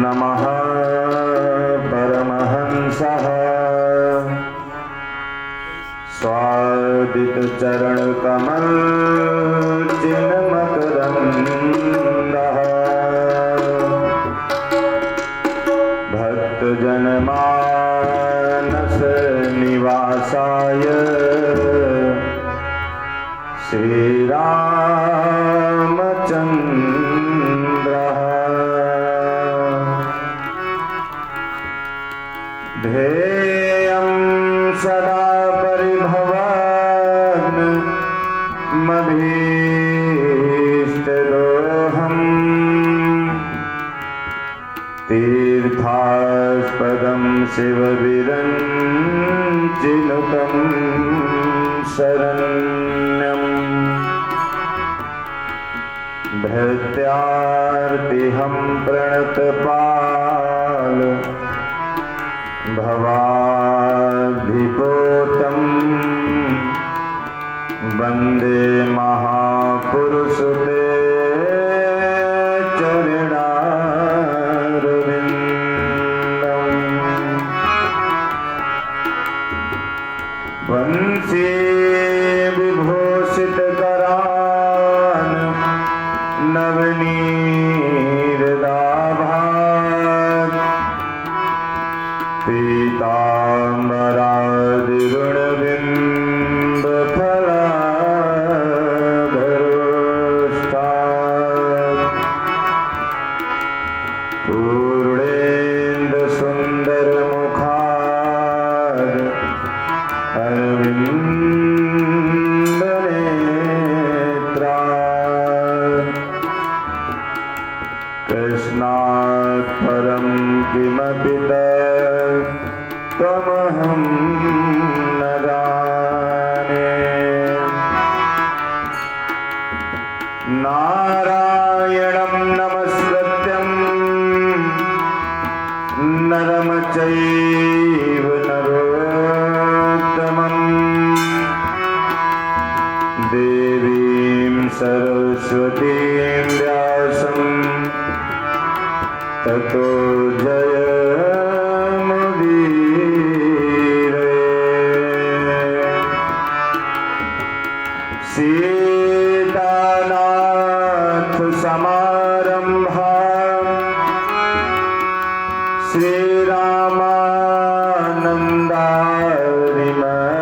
नमः परमहंसः स्वादित चरण कमल चिन्मकरन्दः भक्त जनमानस निवासाय श्री रामचन्द्रः ध्येयं सदा परिभवान् मभीष्टदोहम् तीर्थास्पदं शिवविरञ्चिनुतं शरण्यम् भृत्यार्तिहं प्रणतपाल भवाद्धिपोतं वन्दे महापुरुषते चरणारविन्दम् वंशी विभूषितकरान् नवनीरदाभात् पीताम्बरादिरुणबिम्बफलाधरोष्ठात् पूर्णेन्दुसुन्दरमुखात् अरविन्दनेत्रात् कृष्णात् परं किमपि त्वमहं न जाने नारायणं नमस्कृत्यं नरं चैव नरोत्तमं देवीं सरस्वतीं व्यासं ततो सीतानाथ समारंभा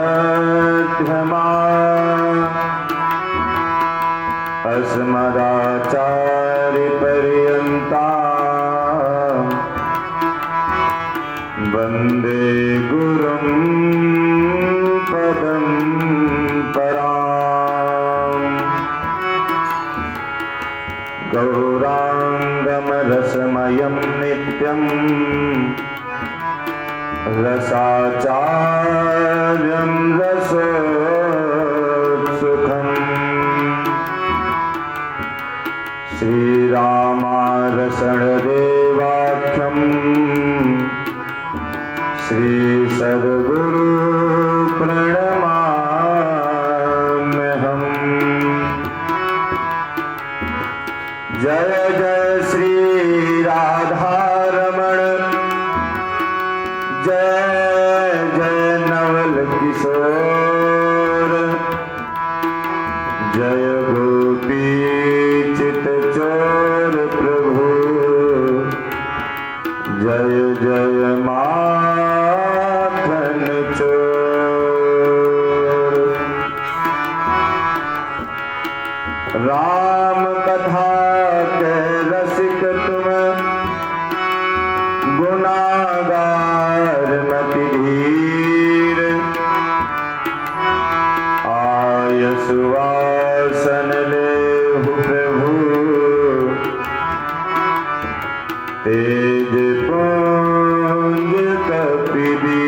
श्रीरामानन्दारिमध्यमा अस्मदाचार्यपर्यन्ता वन्दे गुरुं परम्पराम् गौराङ्गमरसमयं नित्यं रसाचार्यं रसोत्सुकम् श्रीरामारसणदेवाख्यं श्री सद्गुरु प्रणमाम्यहम् जय जय श्री राधारमण जय जय नवल किशोर जय गोपी चितचोर प्रभु जय जय माखन चोर राम कथा के रसिक तुम गुनागार मति धीर आय सुवासन लेहु प्रभु तेज पुंज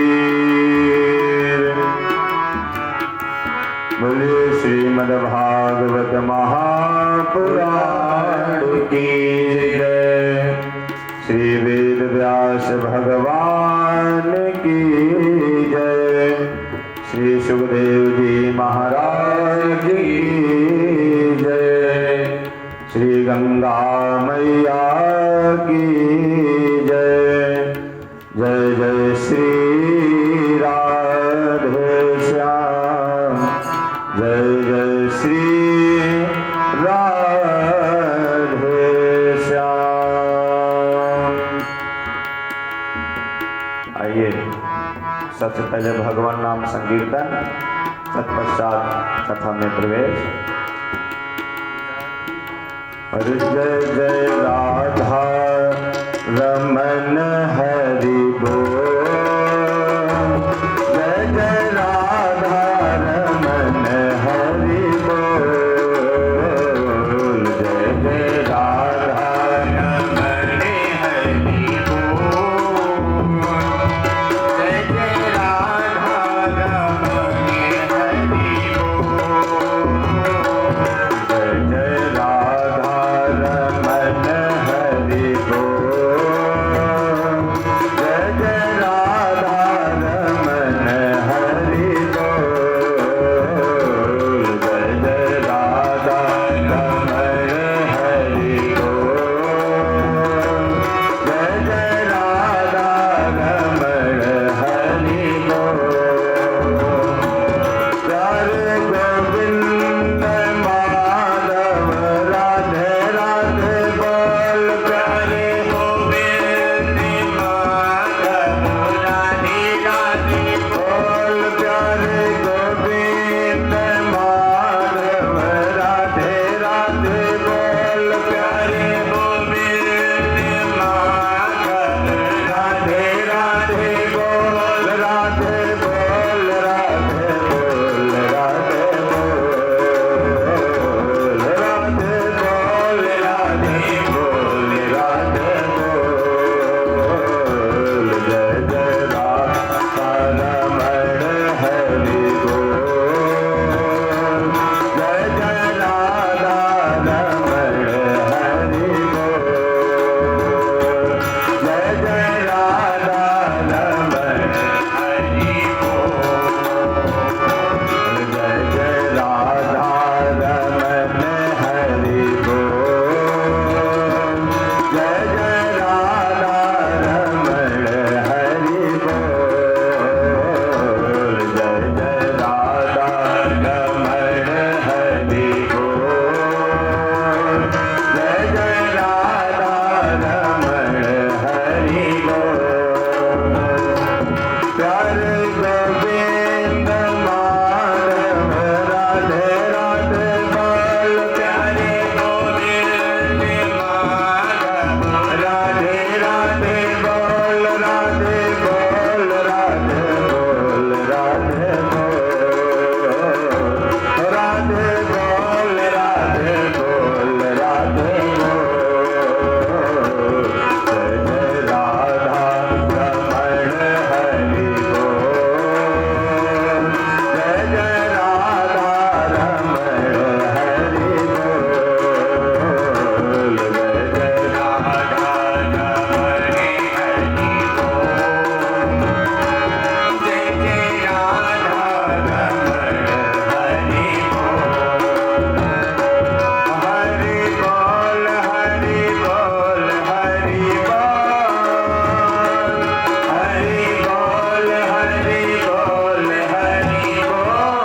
कपिवीर बोलिए श्रीमद्भागवत महापुराण की जय श्री वेद व्यास भगवान की जय श्री सुखदेव जी महाराज की जय श्री गंगा मैया की जय। सबसे पहले भगवान नाम संकीर्तन, तत्पश्चात कथा में प्रवेश। जय जय राधा रमन हरि बोल, जय जय राधा रमन हरि बोल, जय जय राधा रमन हरि बोल, जय जय राधा रमन हरि बोल, जय जय राधा रमन हरि बोल, जय जय राधा रमन हरि बोल, जय जय राधा रमन हरि बोल, जय जय राधा रमन हरि बोल। प्यारे गोविंद माधव राधे राधे बोल, प्यारे गोविंद माधव राधे राधे बोल, प्यारे गोविंद माधव राधे राधे बोल, प्यारे गोविंद माधव राधे राधे बोल, राधे बोल, राधे बोल, राधे बोल, राधे बोल, राधे बोल, राधे बोल, जय जय राधा रमण हरि बोल, जय जय राधा रमण हरि बोल, जय जय राधा रमण हरि बोल, जय जय राधा रमण हरि बोल, जय जय राधा रमण हरि बोल, जय जय राधा रमण हरि बोल, जय जय राधा रमण हरि बोल। प्यारे गोविंद माधव राधे राधे बोल, प्यारे गोविंद माधव राधे राधे बोल, राधे बोल, राधे बोल, राधे बोल, राधे बोल, राधे बोल, राधे बोल, जय जय राधा रमण हरि बोल, जय जय राधा रमण हरि बोल, जय जय राधा रमण हरि बोल, जय जय राधा रमण हरि बोल, हरि बोल, हरि बोल, हरि बोल, हरि बोल,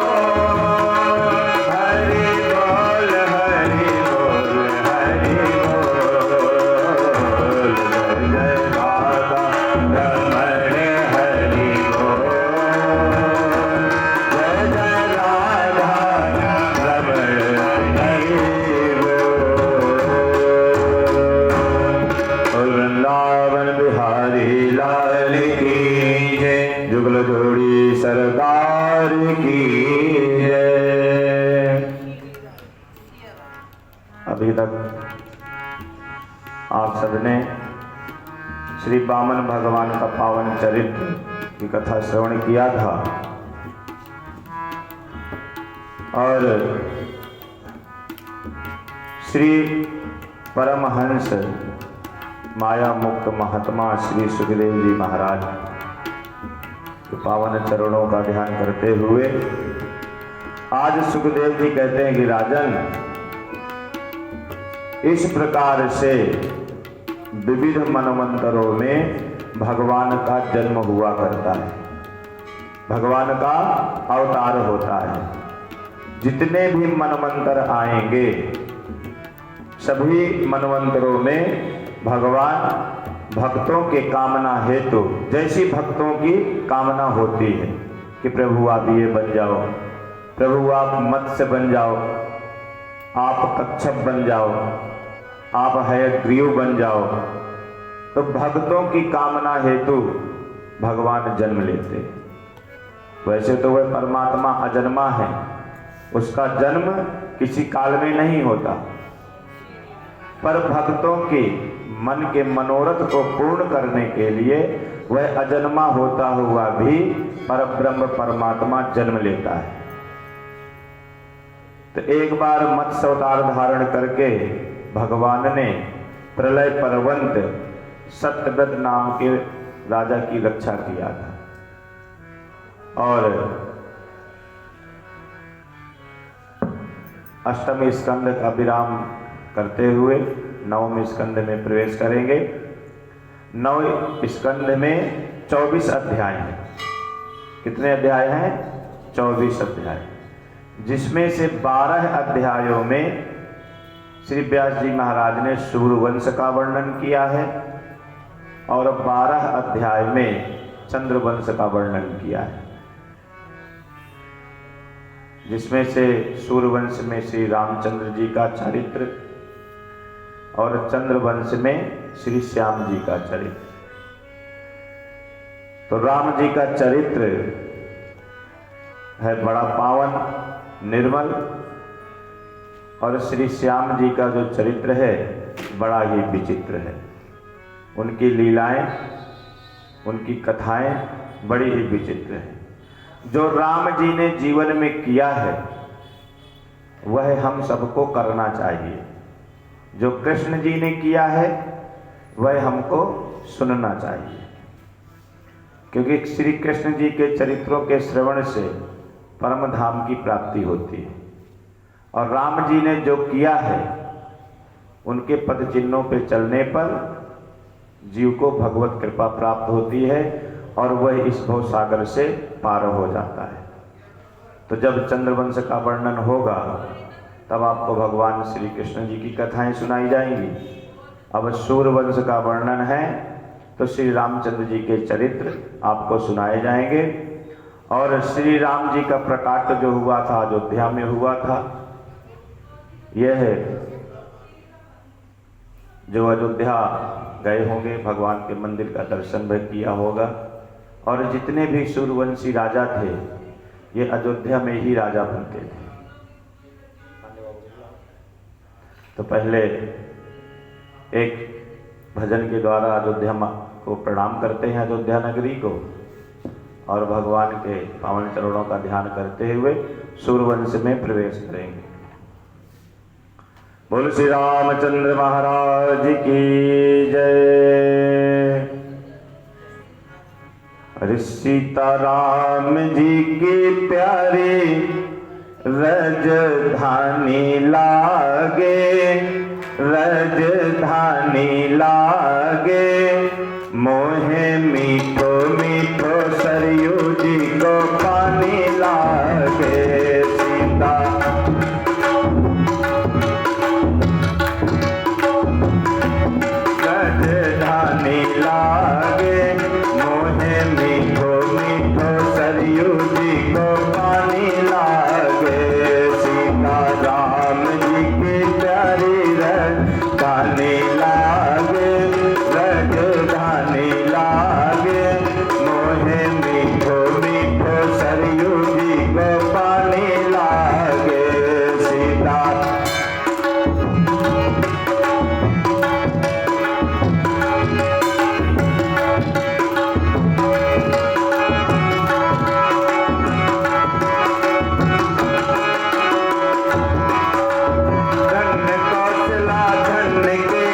हरि बोल, हरि बोल, हरि बोल, वृंदावन बिहारी लाल की जय, जुगल जोड़ी सरकार की जय। अभी तक आप सबने श्री वामन भगवान का पावन चरित्र की कथा श्रवण किया था और श्री परमहंस माया मुक्त महात्मा श्री सुखदेव जी महाराज के पावन चरणों का ध्यान करते हुए आज सुखदेव जी कहते हैं कि राजन, इस प्रकार से विविध मनवंतरों में भगवान का जन्म हुआ करता है, भगवान का अवतार होता है। जितने भी मनवंतर आएंगे सभी मनवंतरों में भगवान भक्तों के कामना हेतु, जैसी भक्तों की कामना होती है कि प्रभु आप ये बन जाओ, प्रभु आप मत्स्य बन जाओ, आप कच्छप बन जाओ, आप हयग्रीव बन जाओ, तो भक्तों की कामना हेतु भगवान जन्म लेते हैं। वैसे तो वह परमात्मा अजन्मा है, उसका जन्म किसी काल में नहीं होता, पर भक्तों के मन के मनोरथ को पूर्ण करने के लिए वह अजन्मा होता हुआ भी परब्रह्म परमात्मा जन्म लेता है। तो एक बार मत्स्य अवतार धारण करके भगवान ने प्रलय पर्वंत सत्यव्रत नाम के राजा की रक्षा किया था, और अष्टम स्कंद का विराम करते हुए नवम स्कंद में प्रवेश करेंगे। नव स्कंद में 24 अध्याय हैं। कितने अध्याय हैं? 24 अध्याय, जिसमें से 12 अध्यायों में श्री व्यास जी महाराज ने सूर्यवंश का वर्णन किया है और 12 अध्याय में चंद्रवंश का वर्णन किया है, जिसमें से सूर्यवंश में श्री रामचंद्र जी का चरित्र और चंद्रवंश में श्री श्याम जी का चरित्र। तो राम जी का चरित्र है बड़ा पावन निर्मल, और श्री श्याम जी का जो चरित्र है बड़ा ही विचित्र है। उनकी लीलाएं, उनकी कथाएं बड़ी ही विचित्र हैं। जो राम जी ने जीवन में किया है वह हम सबको करना चाहिए, जो कृष्ण जी ने किया है वह हमको सुनना चाहिए, क्योंकि श्री कृष्ण जी के चरित्रों के श्रवण से परम धाम की प्राप्ति होती है, और राम जी ने जो किया है उनके पद चिन्हों पे चलने पर जीव को भगवत कृपा प्राप्त होती है और वह इस भव सागर से पार हो जाता है। तो जब चंद्रवंश का वर्णन होगा तब आपको भगवान श्री कृष्ण जी की कथाएं सुनाई जाएंगी। अब सूर्यवंश का वर्णन है तो श्री रामचंद्र जी के चरित्र आपको सुनाए जाएंगे, और श्री राम जी का प्रकाट जो हुआ था अयोध्या में हुआ था, यह जो अयोध्या गए होंगे भगवान के मंदिर का दर्शन भी किया होगा, और जितने भी सूर्यवंशी राजा थे ये अयोध्या में ही राजा बनते थे। तो पहले एक भजन के द्वारा अयोध्या को प्रणाम करते हैं, अयोध्या नगरी को, और भगवान के पावन चरणों का ध्यान करते हुए सूर्यवंश में प्रवेश करेंगे। बोल श्री रामचंद्र महाराज की जय। अरे सीताराम जी की प्यारी रजधानी लागे, रजधानी लागे, मोहे मीठो मीठो सरयू जी को पानी लागे। सीता रजधानी लागे, मोहे मीठो मीठो सरयू जी को पानी लागे। सीता राम जी की प्यारी रजधानी लागे, रजधानी लागे, मोहे मीठो मीठो सरयू जी को पानी लागे। सीता धन कौशला धन के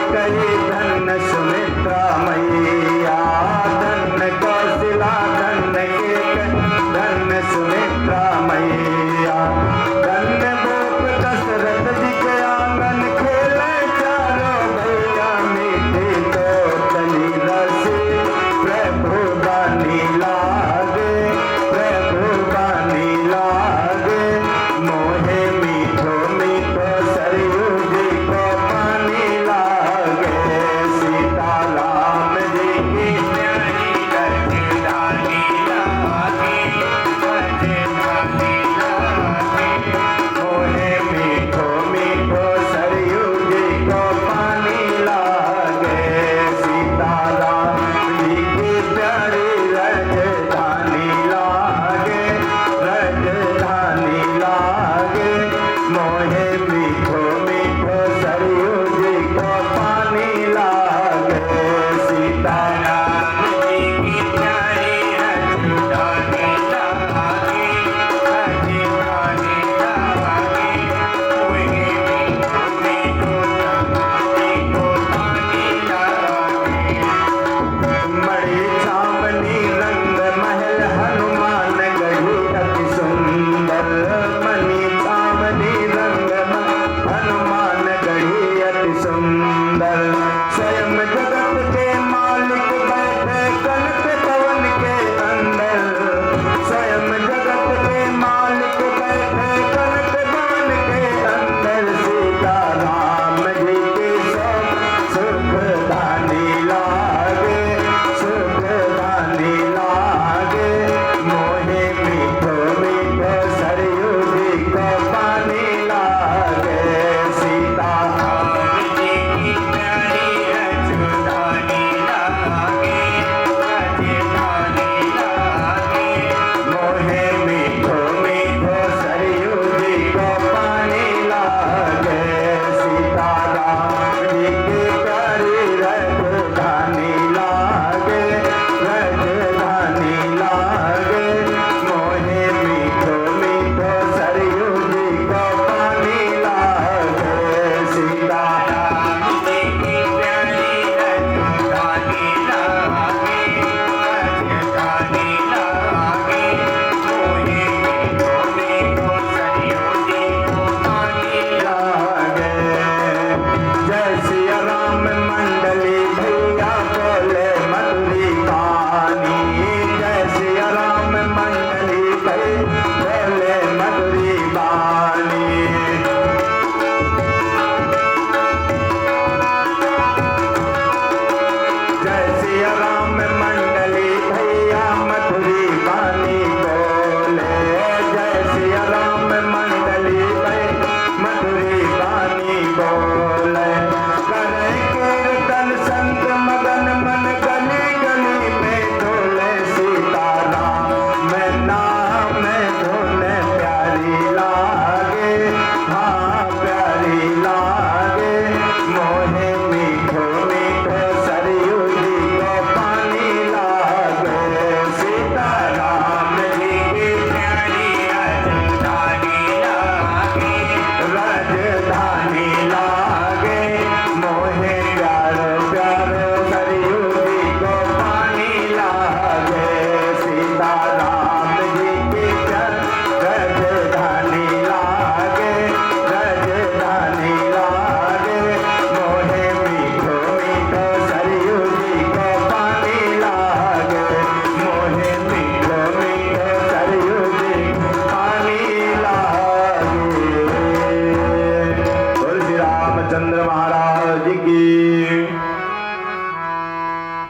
जी की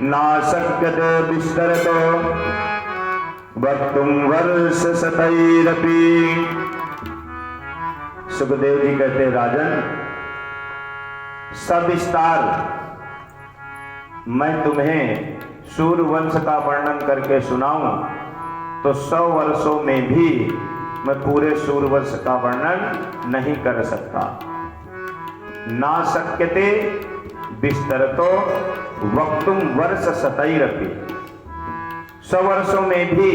ना शक्यते विस्तरतो वक्तुम वर्ष शतैरपि। सुखदेव जी कहते हैं, राजन सविस्तार मैं तुम्हें सूर्यवंश का वर्णन करके सुनाऊं तो 100 वर्षों में भी मैं पूरे सूर्यवंश का वर्णन नहीं कर सकता। ना शक्यते विस्तरतो वक्तुम वर्ष शतैरपि। 100 वर्षों में भी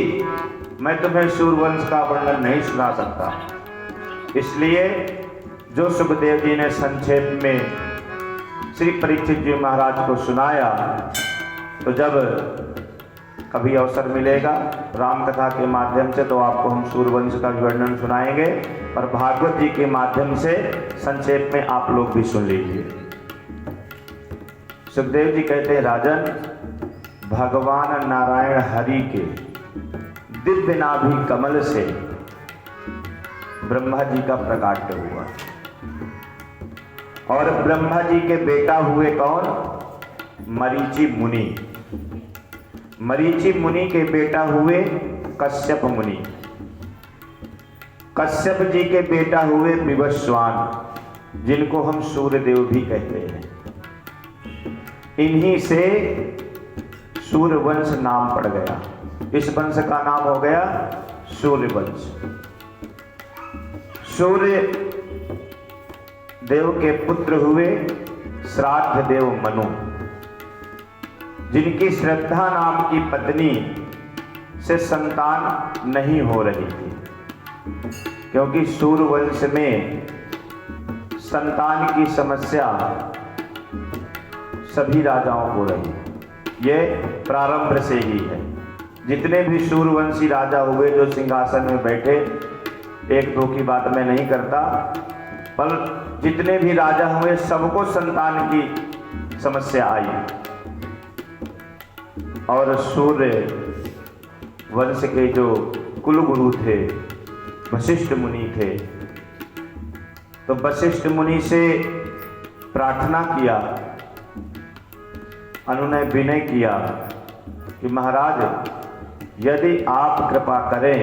मैं तुम्हें सूर्यवंश का वर्णन नहीं सुना सकता। इसलिए जो सुखदेव जी ने संक्षेप में श्री परीक्षित जी महाराज को सुनाया, तो जब कभी अवसर मिलेगा राम कथा के माध्यम से तो आपको हम सूर्यवंश का वर्णन सुनाएंगे, और भागवत जी के माध्यम से संक्षेप में आप लोग भी सुन लीजिए। सुखदेव जी कहते हैं, राजन भगवान नारायण हरि के दिव्य नाभि कमल से ब्रह्मा जी का प्रकाट्य हुआ, और ब्रह्मा जी के बेटा हुए कौन? मरीचि मुनि। मरीचि मुनि के बेटा हुए कश्यप मुनि। कश्यप जी के बेटा हुए विवस्वान, जिनको हम सूर्यदेव भी कहते हैं। इन्हीं से सूर्यवंश नाम पड़ गया। इस वंश का नाम हो गया सूर्यवंश। सूर्य देव के पुत्र हुए श्राद्ध देव मनु, जिनकी श्रद्धा नाम की पत्नी से संतान नहीं हो रही थी, क्योंकि सूर्यवंश में संतान की समस्या सभी राजाओं को रही। ये प्रारंभ से ही है। जितने भी सूर्यवंशी राजा हुए जो सिंहासन में बैठे, एक दो की बात मैं नहीं करता, पर जितने भी राजा हुए सबको संतान की समस्या आई। और सूर्य वंश के जो कुलगुरु थे वशिष्ठ मुनि थे, तो वशिष्ठ मुनि से प्रार्थना किया, अनुनय विनय किया कि महाराज यदि आप कृपा करें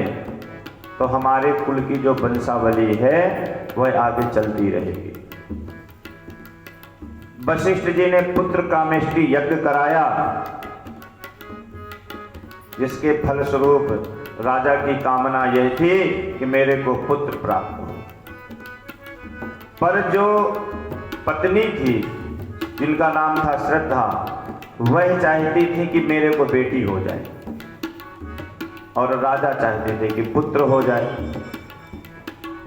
तो हमारे कुल की जो वंशावली है वह आगे चलती रहेगी। वशिष्ठ जी ने पुत्र कामेष्टि यज्ञ कराया, जिसके फलस्वरूप राजा की कामना यह थी कि मेरे को पुत्र प्राप्त हो। पर जो पत्नी थी जिनका नाम था श्रद्धा, वह चाहती थी कि मेरे को बेटी हो जाए, और राजा चाहते थे कि पुत्र हो जाए।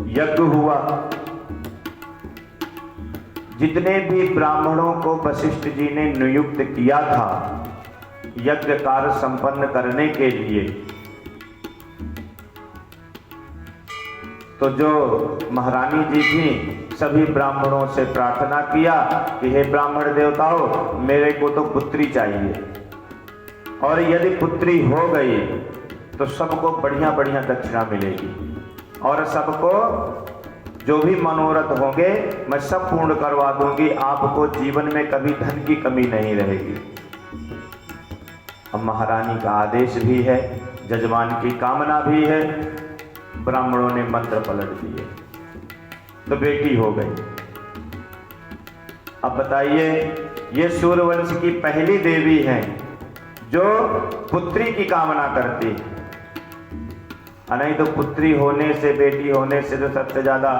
यज्ञ हुआ। जितने भी ब्राह्मणों को वशिष्ठ जी ने नियुक्त किया था यज्ञ कार्य संपन्न करने के लिए, तो जो महारानी जी थी सभी ब्राह्मणों से प्रार्थना किया कि हे ब्राह्मण देवताओं, मेरे को तो पुत्री चाहिए, और यदि पुत्री हो गई तो सबको बढ़िया बढ़िया दक्षिणा मिलेगी, और सबको जो भी मनोरथ होंगे मैं सब पूर्ण करवा दूंगी, आपको जीवन में कभी धन की कमी नहीं रहेगी। अब महारानी का आदेश भी है, जजमान की कामना भी है, ब्राह्मणों ने मंत्र पलट दिए तो बेटी हो गई। अब बताइए, ये सूर्यवंश की पहली देवी हैं जो पुत्री की कामना करती है। नहीं तो पुत्री होने से, बेटी होने से तो सबसे ज्यादा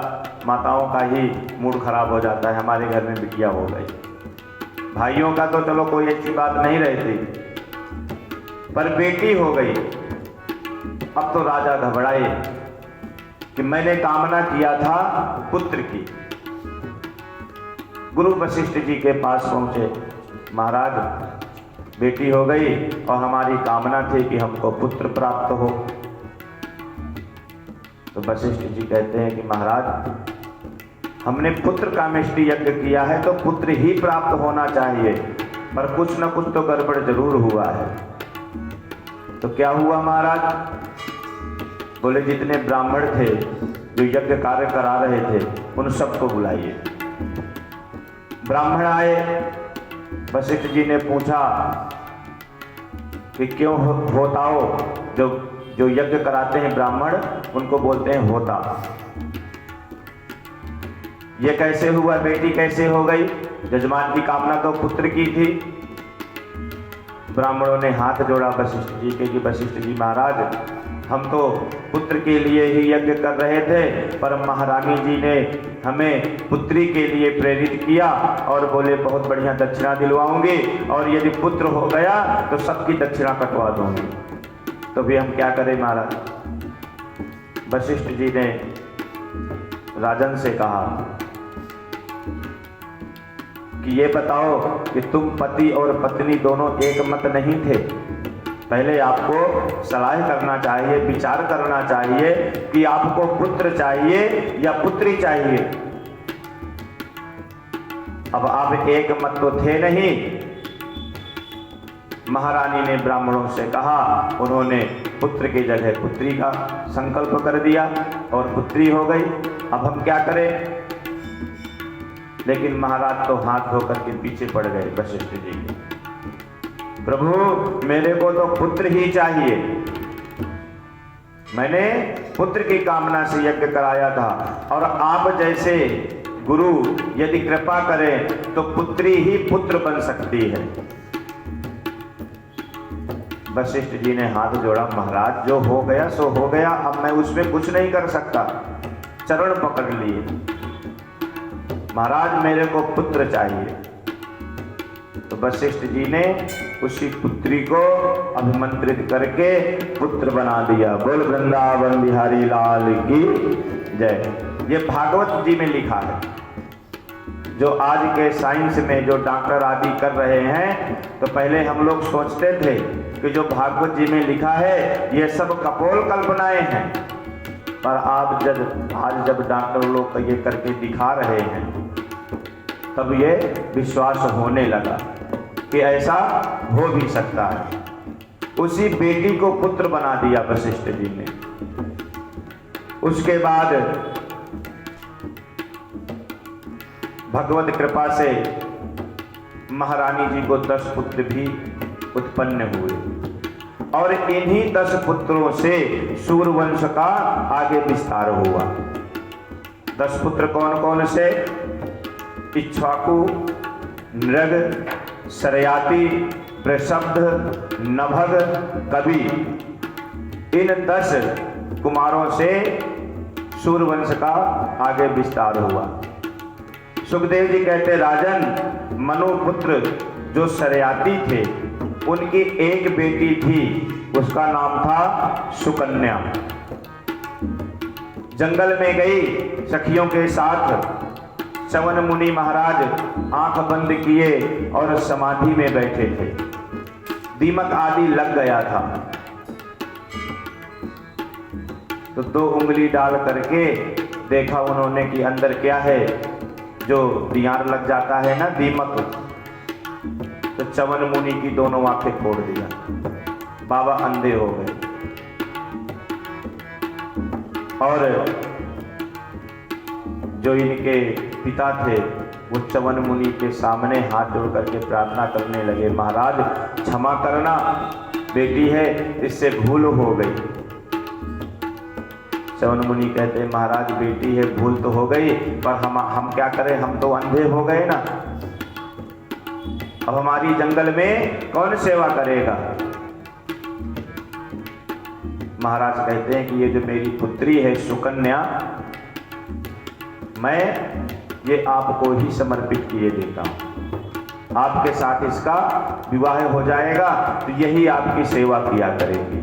माताओं का ही मूड खराब हो जाता है। हमारे घर में बिटिया हो गई, भाइयों का तो चलो कोई अच्छी बात नहीं रहती, पर बेटी हो गई। अब तो राजा घबराए कि मैंने कामना किया था पुत्र की। गुरु वशिष्ठ जी के पास पहुंचे, महाराज बेटी हो गई और हमारी कामना थी कि हमको पुत्र प्राप्त हो। तो वशिष्ठ जी कहते हैं कि महाराज हमने पुत्र कामेष्टि यज्ञ किया है तो पुत्र ही प्राप्त होना चाहिए, पर कुछ न कुछ तो गड़बड़ जरूर हुआ है। तो क्या हुआ महाराज? बोले जितने ब्राह्मण थे जो यज्ञ कार्य करा रहे थे उन सबको बुलाइए। ब्राह्मण आए, वशिष्ठ जी ने पूछा कि क्यों होताओ, जो यज्ञ कराते हैं ब्राह्मण उनको बोलते हैं होता। ये कैसे हुआ, बेटी कैसे हो गई? जजमान की कामना तो पुत्र की थी। ब्राह्मणों ने हाथ जोड़ा वशिष्ठ जी के कि वशिष्ठ जी महाराज, हम तो पुत्र के लिए ही यज्ञ कर रहे थे, पर महारानी जी ने हमें पुत्री के लिए प्रेरित किया और बोले बहुत बढ़िया दक्षिणा दिलवाऊंगी, और यदि पुत्र हो गया तो सबकी दक्षिणा कटवा दूंगी। तो भी हम क्या करें महाराज? वशिष्ठ जी ने राजन से कहा कि ये बताओ कि तुम पति और पत्नी दोनों एक मत नहीं थे। पहले आपको सलाह करना चाहिए, विचार करना चाहिए कि आपको पुत्र चाहिए या पुत्री चाहिए। अब आप एक मत तो थे नहीं। महारानी ने ब्राह्मणों से कहा, उन्होंने पुत्र की जगह पुत्री का संकल्प कर दिया और पुत्री हो गई। अब हम क्या करें? लेकिन महाराज तो हाथ धोकर के पीछे पड़ गए वशिष्ठ जी के। प्रभु, मेरे को तो पुत्र ही चाहिए। मैंने पुत्र की कामना से यज्ञ कराया था, और आप जैसे गुरु यदि कृपा करें तो पुत्री ही पुत्र बन सकती है। वशिष्ठ जी ने हाथ जोड़ा, महाराज जो हो गया सो हो गया, अब मैं उसमें कुछ नहीं कर सकता। चरण पकड़ लिए, महाराज मेरे को पुत्र चाहिए। तो वशिष्ठ जी ने उसी पुत्री को अभिमंत्रित करके पुत्र बना दिया। बोल वृंदावन बिहारी लाल की जय। ये भागवत जी में लिखा है। जो आज के साइंस में जो डॉक्टर आदि कर रहे हैं, तो पहले हम लोग सोचते थे कि जो भागवत जी में लिखा है ये सब कपोल कल्पनाएं हैं, पर आज जब डॉक्टर लोग ये करके दिखा रहे हैं तब ये विश्वास होने लगा कि ऐसा हो भी सकता है। उसी बेटी को पुत्र बना दिया वशिष्ठ जी ने। उसके बाद भगवत कृपा से महारानी जी को 10 पुत्र भी उत्पन्न हुए, और इन्हीं 10 पुत्रों से सूर्यवंश का आगे विस्तार हुआ। 10 पुत्र कौन कौन से? इक्ष्वाकु, नृग, सरयाति, प्रशब्द, नभग, कवि। इन 10 कुमारों से सूर्यवंश का आगे विस्तार हुआ। सुखदेव जी कहते, राजन मनुपुत्र जो सरयाति थे उनकी एक बेटी थी, उसका नाम था सुकन्या। जंगल में गई सखियों के साथ। च्यवन मुनि महाराज आंख बंद किए और समाधि में बैठे थे। दीमक आदि लग गया था, तो 2 उंगली डाल करके देखा उन्होंने कि अंदर क्या है। जो दियार लग जाता है ना, दीमक, तो च्यवन मुनि की दोनों आंखें फोड़ दिया। बाबा अंधे हो गए। और जो इनके पिता थे वो च्यवन मुनि के सामने हाथ जोड़ करके प्रार्थना करने लगे, महाराज क्षमा करना, बेटी है इससे भूल हो गई। च्यवन मुनि कहते, महाराज बेटी है, भूल तो हो गई, पर हम क्या करें, हम तो अंधे हो गए ना। अब हमारी जंगल में कौन सेवा करेगा? महाराज कहते हैं कि ये जो मेरी पुत्री है सुकन्या, मैं ये आपको ही समर्पित किए देता हूं। आपके साथ इसका विवाह हो जाएगा तो यही आपकी सेवा किया करेगी।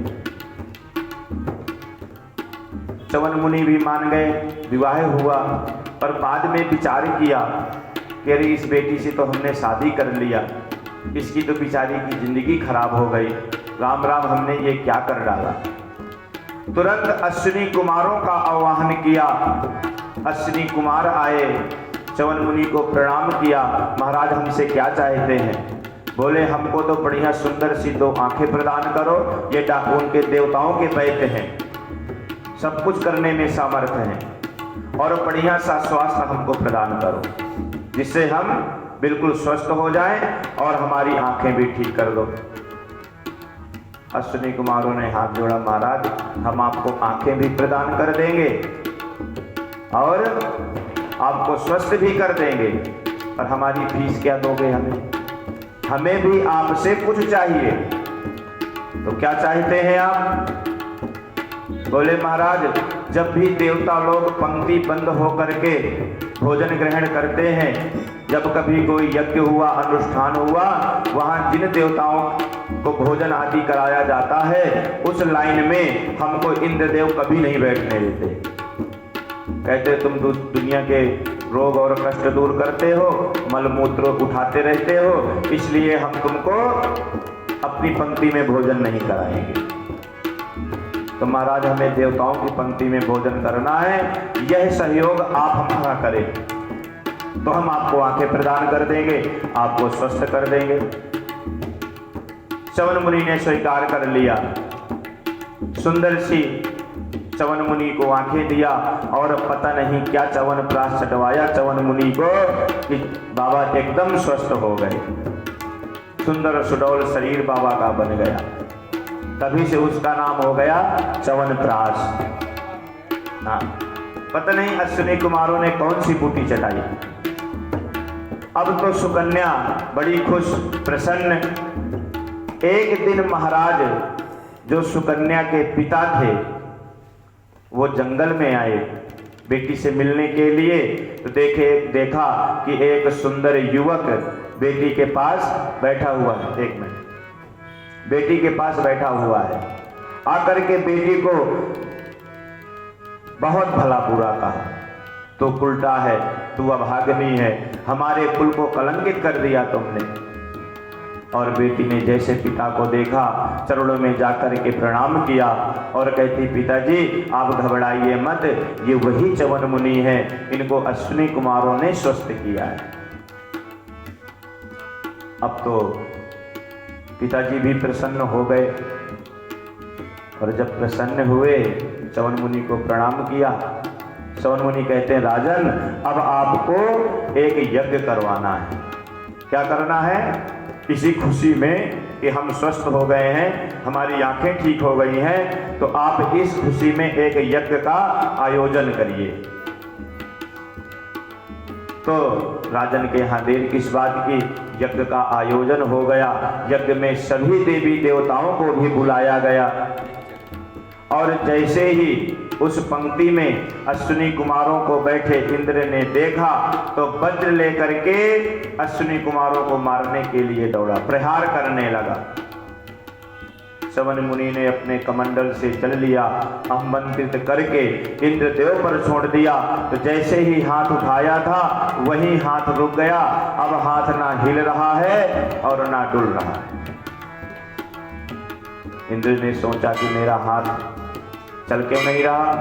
च्यवन मुनि भी मान गए, विवाह हुआ। पर बाद में विचार किया कि अरे इस बेटी से तो हमने शादी कर लिया, इसकी तो बेचारी की जिंदगी खराब हो गई, राम राम हमने ये क्या कर डाला। तुरंत अश्विनी कुमारों का आह्वान किया। अश्विनी कुमार आए, च्यवन मुनि को प्रणाम किया, महाराज हमसे क्या चाहते हैं? बोले हमको तो बढ़िया सुंदर सी 2 आंखें प्रदान करो, ये उनके देवताओं के वैद्य हैं, सब कुछ करने में सामर्थ्य है, और बढ़िया सा स्वास्थ्य हमको प्रदान करो जिससे हम बिल्कुल स्वस्थ हो जाएं और हमारी आंखें भी ठीक कर दो। अश्विनी कुमारों ने हाथ जोड़ा, महाराज हम आपको आंखें भी प्रदान कर देंगे और आपको स्वस्थ भी कर देंगे, और हमारी फीस क्या दोगे हमें भी आपसे कुछ चाहिए। तो क्या चाहते हैं आप? बोले महाराज जब भी देवता लोग पंक्ति बंद होकर के भोजन ग्रहण करते हैं, जब कभी कोई यज्ञ हुआ, अनुष्ठान हुआ, वहां जिन देवताओं को भोजन आदि कराया जाता है उस लाइन में हमको इंद्रदेव कभी नहीं बैठने देते। कहते तुम दुनिया के रोग और कष्ट दूर करते हो, मलमूत्र उठाते रहते हो, इसलिए हम तुमको अपनी पंक्ति में भोजन नहीं कराएंगे। तो महाराज हमें देवताओं की पंक्ति में भोजन करना है, यह सहयोग आप हमारा करें तो हम आपको आंखें प्रदान कर देंगे, आपको स्वस्थ कर देंगे। च्यवन मुनि ने स्वीकार कर लिया। सुंदर सी च्यवन मुनि को आंखें दिया और पता नहीं क्या च्यवन प्राश चटवाया च्यवन मुनि को कि बाबा एकदम स्वस्थ हो गए। सुंदर सुडौल शरीर बाबा का बन गया। तभी से उसका नाम हो गया च्यवन प्राश। हाँ, पता नहीं अश्विनी कुमारों ने कौन सी बूटी चटाई। अब तो सुकन्या बड़ी खुश प्रसन्न। एक दिन महाराज जो सुकन्या के पिता थे वो जंगल में आए बेटी से मिलने के लिए। तो देखा कि एक सुंदर युवक बेटी के पास बैठा हुआ है। एक मिनट, बेटी के पास बैठा हुआ है। आकर के बेटी को बहुत भला बुरा कहा, तो उल्टा है, तू अभागनी है, हमारे कुल को कलंकित कर दिया तुमने। और बेटी ने जैसे पिता को देखा चरणों में जाकर के प्रणाम किया और कहती पिताजी आप घबराइए मत, ये वही च्यवन मुनि है, इनको अश्विनी कुमारों ने स्वस्थ किया है। अब तो पिताजी भी प्रसन्न हो गए और जब प्रसन्न हुए च्यवन मुनि को प्रणाम किया। च्यवन मुनि कहते हैं राजन अब आपको एक यज्ञ करवाना है। क्या करना है? इसी खुशी में कि हम स्वस्थ हो गए हैं, हमारी आंखें ठीक हो गई हैं, तो आप इस खुशी में एक यज्ञ का आयोजन करिए। तो राजन के यहाँ देर किस बात की, यज्ञ का आयोजन हो गया। यज्ञ में सभी देवी देवताओं को भी बुलाया गया और जैसे ही उस पंक्ति में अश्विनी कुमारों को बैठे इंद्र ने देखा तो वज्र लेकर के अश्विनी कुमारों को मारने के लिए दौड़ा, प्रहार करने लगा। च्यवन मुनि ने अपने कमंडल से चल लिया, आमंत्रित करके इंद्रदेव पर छोड़ दिया। तो जैसे ही हाथ उठाया था वही हाथ रुक गया। अब हाथ ना हिल रहा है और ना डुल रहा है। इंद्र ने सोचा कि मेरा हाथ चल क्यों नहीं रहा,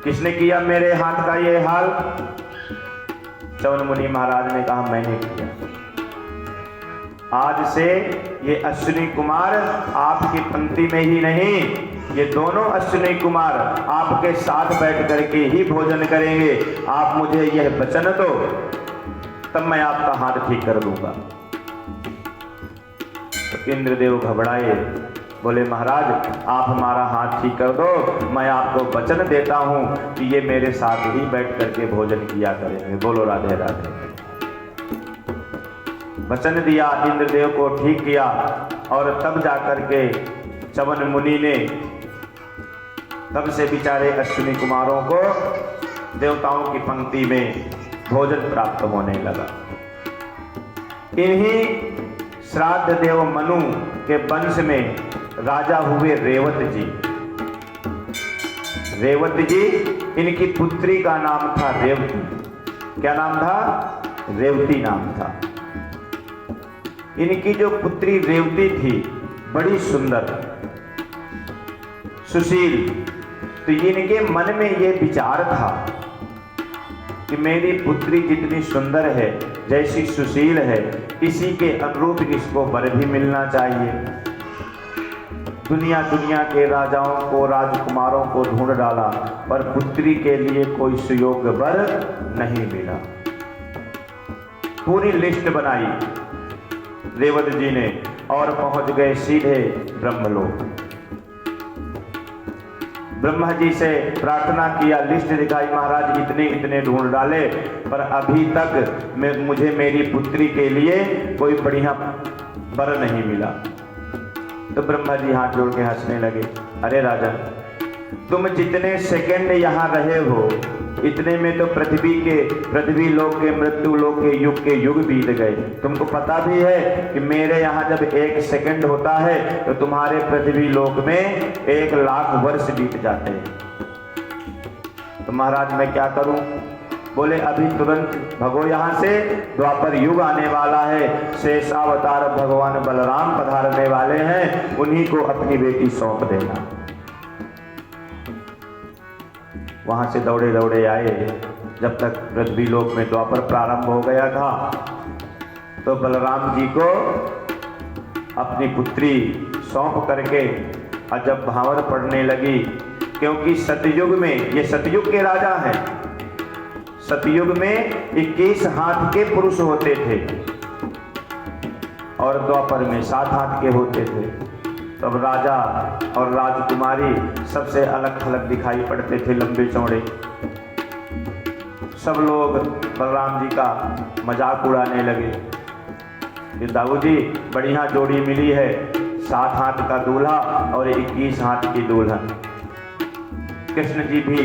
किसने किया मेरे हाथ का ये हाल? च्यवन मुनि महाराज ने कहा मैंने किया। आज से ये अश्विनी कुमार आपकी पंक्ति में ही नहीं, ये दोनों अश्विनी कुमार आपके साथ बैठ करके ही भोजन करेंगे। आप मुझे यह वचन दो तब मैं आपका हाथ ठीक कर दूंगा। तो इंद्रदेव घबराए, बोले महाराज आप हमारा हाथ ठीक कर दो, मैं आपको वचन देता हूं कि ये मेरे साथ ही बैठ करके भोजन किया करेंगे। बोलो राधे राधे। वचन दिया, इंद्रदेव को ठीक किया और तब जाकर के च्यवन मुनि ने, तब से बेचारे अश्विनी कुमारों को देवताओं की पंक्ति में भोजन प्राप्त होने लगा। इन्हीं श्राद्ध देव मनु के वंश में राजा हुए रेवत जी। रेवत जी, इनकी पुत्री का नाम था रेवती। क्या नाम था? रेवती नाम था। इनकी जो पुत्री रेवती थी बड़ी सुंदर सुशील। तो इनके मन में ये विचार था कि मेरी पुत्री जितनी सुंदर है, जैसी सुशील है, इसी के अनुरूप इसको वर भी मिलना चाहिए। दुनिया के राजाओं को, राजकुमारों को ढूंढ डाला पर पुत्री के लिए कोई सुयोग्य वर नहीं मिला। पूरी लिस्ट बनाई रेवत जी ने और पहुंच गए सीधे ब्रह्मलोक। ब्रह्मा जी से प्रार्थना किया, लिस्ट दिखाई, महाराज इतने इतने ढूंढ डाले पर अभी तक मुझे मेरी पुत्री के लिए कोई बढ़िया वर नहीं मिला। तो ब्रह्मा जी हाथ जोड़ के हंसने लगे, अरे राजन, तुम जितने सेकंड यहाँ रहे हो इतने में तो पृथ्वी लोक के मृत्यु लोक के युग बीत गए। तुमको पता भी है कि मेरे यहाँ जब 1 सेकंड होता है तो तुम्हारे पृथ्वी लोक में 1,00,000 वर्ष बीत जाते हैं। तो महाराज मैं क्या करूं? बोले अभी तुरंत भगो यहाँ से, द्वापर युग आने वाला है, शेष अवतार भगवान बलराम पधारने वाले हैं, उन्हीं को अपनी बेटी सौंप देना। वहां से दौड़े दौड़े आए। जब तक पृथ्वी लोक में द्वापर प्रारंभ हो गया था तो बलराम जी को अपनी पुत्री सौंप करके अजब भावर पड़ने लगी, क्योंकि सतयुग में, ये सतयुग के राजा हैं, सतयुग में 21 हाथ के पुरुष होते थे और द्वापर में 7 हाथ के होते थे। तब राजा और राजकुमारी सबसे अलग थलग दिखाई पड़ते थे, लंबे चौड़े। सब लोग बलराम जी का मजाक उड़ाने लगे कि दाऊजी बढ़िया जोड़ी मिली है, 7 हाथ का दूल्हा और 21 हाथ की दुल्हन। कृष्ण जी भी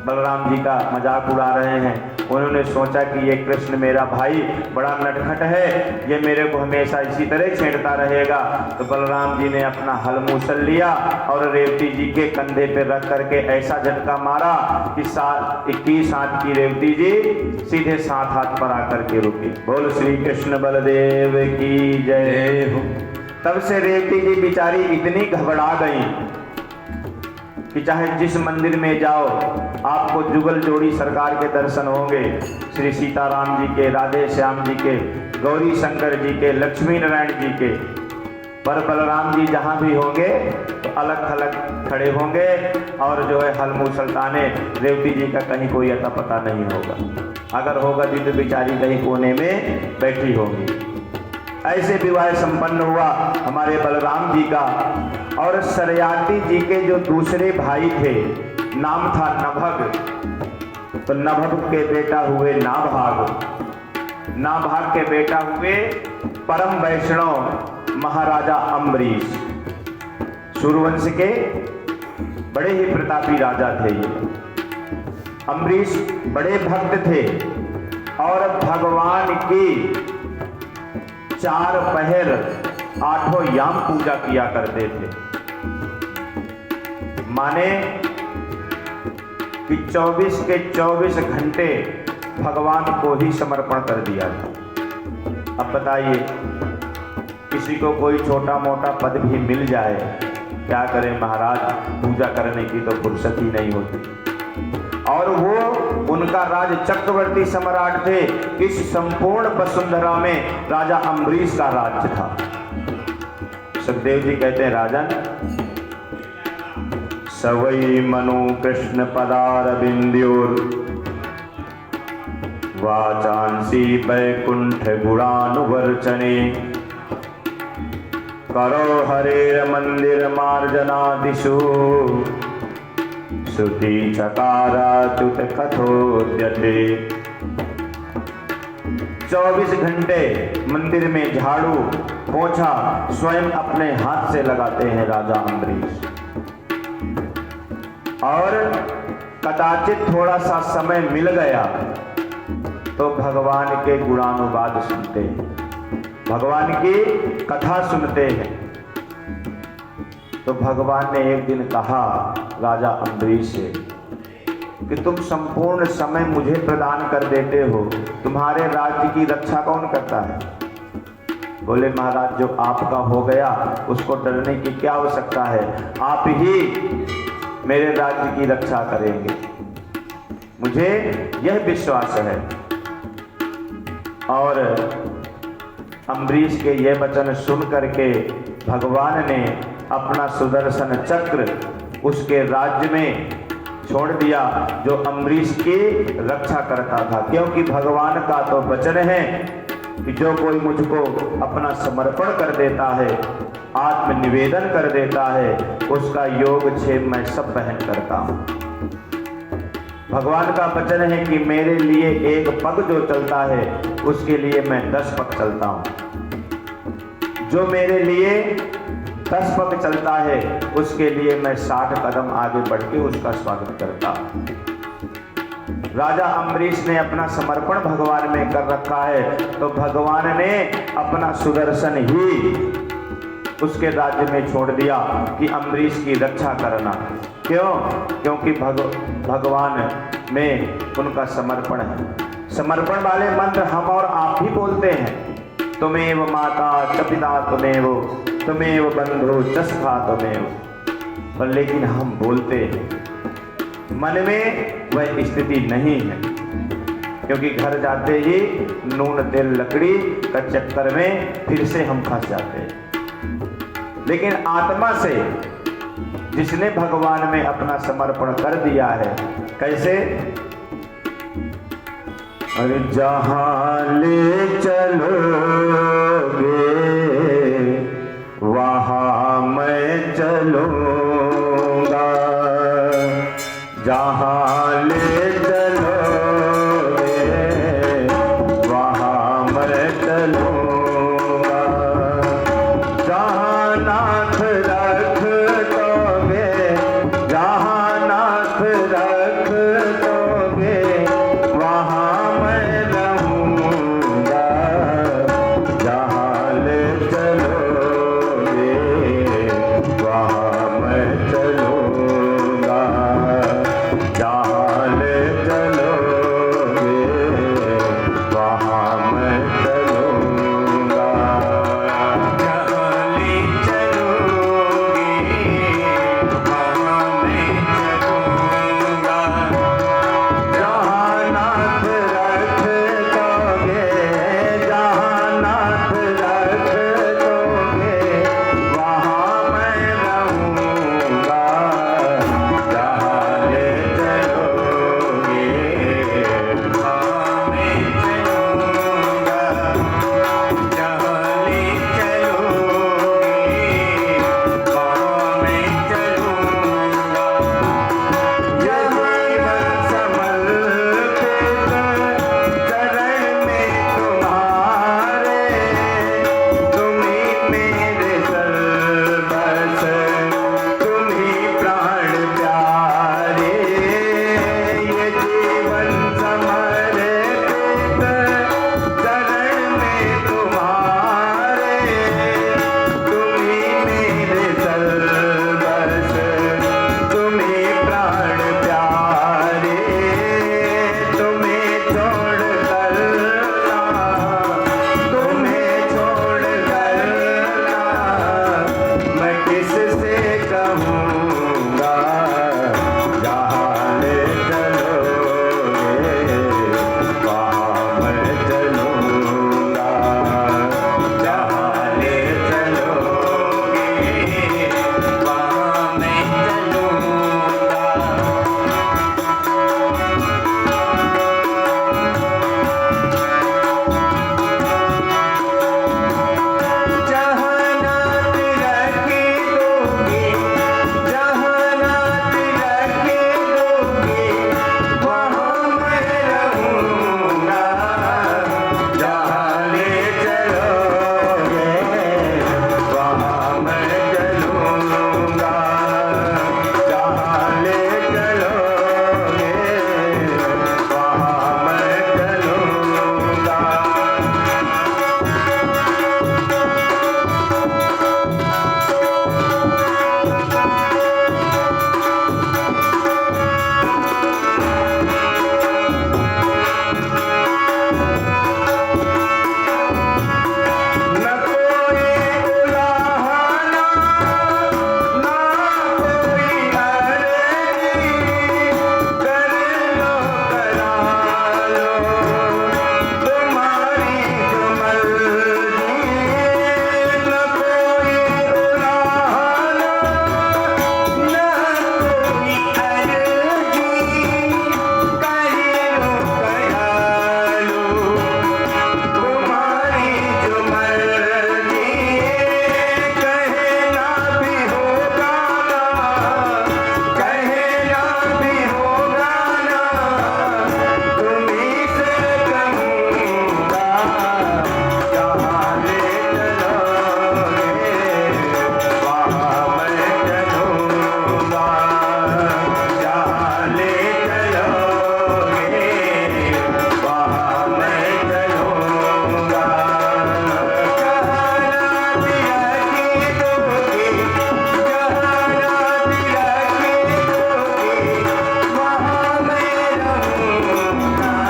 बलराम जी का मजाक उड़ा रहे हैं। उन्होंने सोचा कि ये कृष्ण मेरा भाई बड़ा नटखट है, ये मेरे को हमेशा इसी तरह छेड़ता रहेगा। तो बलराम जी ने अपना हल मूसल लिया और रेवती जी के कंधे पे रख करके ऐसा झटका मारा कि 21 हाथ की रेवती जी सीधे 7 हाथ पर आकर के रुकी। बोल श्री कृष्ण बलदेव की जय हो। तब से रेवती जी बेचारी इतनी घबरा गई कि चाहे जिस मंदिर में जाओ आपको जुगल जोड़ी सरकार के दर्शन होंगे, श्री सीताराम जी के, राधे श्याम जी के, गौरी शंकर जी के, लक्ष्मी नारायण जी के। पर बलराम जी जहाँ भी होंगे तो अलग थलग खड़े होंगे और जो है हल मूसलताने, रेवती जी का कहीं कोई अता पता नहीं होगा। अगर होगा भी तो बेचारी कहीं कोने में बैठी होगी। ऐसे विवाह संपन्न हुआ हमारे बलराम जी का। और सरयाती जी के जो दूसरे भाई थे, नाम था नभग, तो नभग के बेटा हुए नाभाग, नाभाग के बेटा हुए परम वैष्णव महाराजा अम्बरीश। सूर्यवंश के बड़े ही प्रतापी राजा थे ये। अम्बरीश बड़े भक्त थे और भगवान की 4 पहर 8 याम पूजा किया करते थे। माने कि 24 के 24 घंटे भगवान को ही समर्पण कर दिया था। अब बताइए, किसी को कोई छोटा मोटा पद भी मिल जाए, क्या करें महाराज, पूजा करने की तो फुर्सत ही नहीं होती। और वो उनका राज चक्रवर्ती सम्राट थे। इस संपूर्ण वसुंधरा में राजा अम्बरीश का राज्य था। सुखदेव जी कहते हैं, राजन सवई मनु कृष्ण पदारविंद्योर वाचांसी वैकुंठ गुणानुवर्चने करो हरेर मंदिर मार्जनादिषु श्रुति चकाराच्युत कथोद्यते। 24 घंटे मंदिर में झाड़ू पोछा स्वयं अपने हाथ से लगाते हैं राजा अम्बरीश। और कदाचित थोड़ा सा समय मिल गया तो भगवान के गुणानुवाद सुनते हैं, भगवान की कथा सुनते हैं। तो भगवान ने एक दिन कहा राजा अम्बरीश से कि तुम संपूर्ण समय मुझे प्रदान कर देते हो, तुम्हारे राज्य की रक्षा कौन करता है? बोले महाराज, जो आपका हो गया उसको डरने की क्या आवश्यकता है, आप ही मेरे राज्य की रक्षा करेंगे, मुझे यह विश्वास है। और अम्बरीश के ये वचन सुन करके भगवान ने अपना सुदर्शन चक्र उसके राज्य में छोड़ दिया जो अम्बरीश की रक्षा करता था। क्योंकि भगवान का तो वचन है कि जो कोई मुझको अपना समर्पण कर देता है, आत्मनिवेदन कर देता है, उसका योगक्षेम मैं सब वहन करता हूं। भगवान का वचन है कि मेरे लिए एक पग जो चलता है उसके लिए मैं 10 पग चलता हूं। जो मेरे लिए 10 पग चलता है उसके लिए मैं 60 कदम आगे बढ़ के उसका स्वागत करता हूं। राजा अम्बरीश ने अपना समर्पण भगवान में कर रखा है, तो भगवान ने अपना सुदर्शन ही उसके राज्य में छोड़ दिया कि अम्बरीश की रक्षा करना। क्यों? क्योंकि भगवान में उनका समर्पण है। समर्पण वाले मंत्र हम और आप ही बोलते हैं। तुमेव माता च पिता तुमेव बंधु च सखा तुमेव, पर लेकिन हम बोलते हैं, मन में वह स्थिति नहीं है। क्योंकि घर जाते ही नून तेल लकड़ी का चक्कर में फिर से हम फंस जाते हैं। लेकिन आत्मा से जिसने भगवान में अपना समर्पण कर दिया है, कैसे? अरे जहां ले